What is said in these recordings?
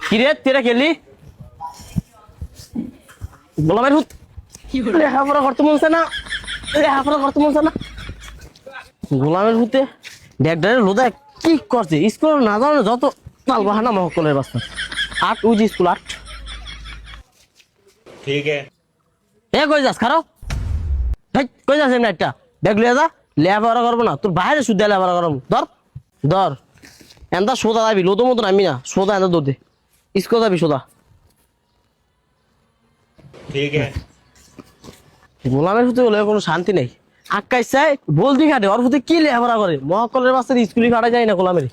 কিরে তেরা খেলি গোলামের হুত লেখাপড়া করতে মনছে না লেখাপড়া করতে মনছে না গোলামের হুতে ডেকডারের লোদা কি করছে স্কুল না জানো যত তাল বাহানা মহকলের বাস্তা 8 উজি স্কুল 8 ठीक है এ কই যাস খারাও হেই কই যাস এমনি একটা ব্যাগ লিয়ে যা লেখাপড়া করবো না তোর বাইরে শুদ্ধ লেখাপড়া করবো ধর ধর এন্দা সোদা যাবি লোতো মতো নামি না সোদা এন্দা দৌড় দে স্কুল যাবি সোদা ठीक है গোলামের হুতে হলে কোনো শান্তি নেই আক্কাই চাই বলদি খাটে ওর হুতে কি লেখাপড়া করে মহকলের বাস্তার স্কুলে খাটা যায় না গোলামের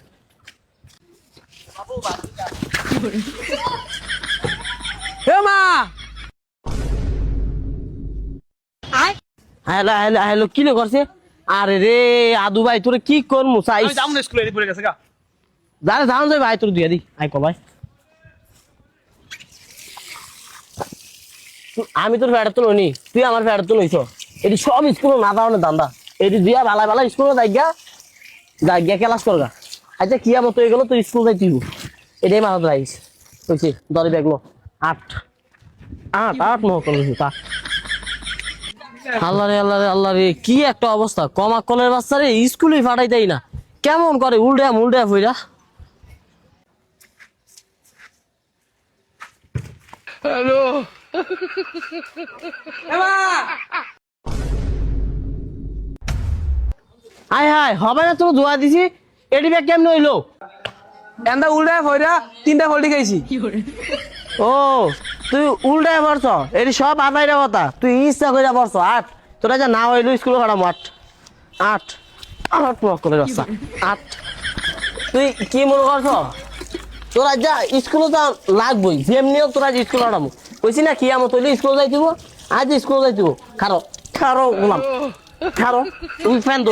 মা হ্যালো হ্যালো হ্যালো কি লে করছে আরে রে আদু ভাই তোরে কি করমু চাই আমি যাবো না স্কুলে এদিকে পড়ে গেছে গা যারে জানো যাই ভাই তোর দিয়া দি আই কো ভাই আমি তোর ফেরত তো নই তুই আমার ফেরত তো নইছ এটি সব স্কুল না দাও না দান্দা এটি দিয়া ভালো ভালো স্কুল যাইগা ক্লাস করগা আচ্ছা কি আমত হয়ে গেল তুই স্কুল যাই তুই এটাই মাথাত রাখিস কইছি দরে দেখলো 8 মহ করল তা আল্লাহ রে আল্লাহ রে আল্লাহ রে কি একটা অবস্থা কমা কলের বাচ্চা রে স্কুলে ফাটাই দেয় না কেমন করে উল্টা ফইরা হ্যালো আয় হায় হবে না তোর ধোয়া দিছি এটি ব্যাগ কেমন হইলো এন্দা উল্টায় ফয়রা 3টা ফল্টি খাইছি ও তুই উল্টায় পড়ছ এটি সব আদায়রা কথা তুই ইচ্ছা করে পড়ছ 8 তোরা যা না হইলো স্কুলে খারাপ 8 করে বাচ্চা 8 তুই কি মনে করছ তোরা যা স্কুলে যা লাগবই যেমনিও তোরা স্কুলে খারাপ কইছি না কি আমো তৈলি স্কুলে যাই দিব আজ স্কুলে যাই দিব খারো গোলাম খারো তুই ফ্যান দো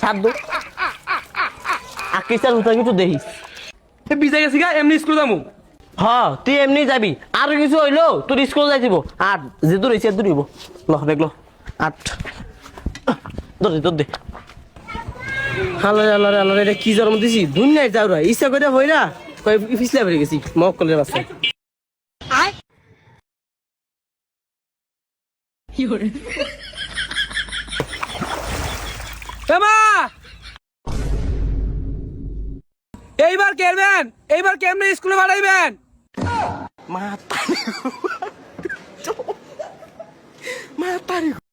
ছাড় দো আকিস্তার উঠা কিছু দেখিস ভিজে গেছি গা এমনি স্কুল যাবো হ তুই এমনি যাবি আর কিছু হইলো তোর স্কুল যাই দিব আর যে দূর হইছে দূর হইব ল দেখলো 8 দৌড় দে আল্লাহ এটা কি জন্ম দিছি দুনিয়ায় যাও রা ইচ্ছা করে হইরা কই ফিসলা বেরিয়ে গেছি মক্কলের বাচ্চা মা এইবার কেরবেন এইবার কেমনে স্কুলে পাঠাইবেন মা তারি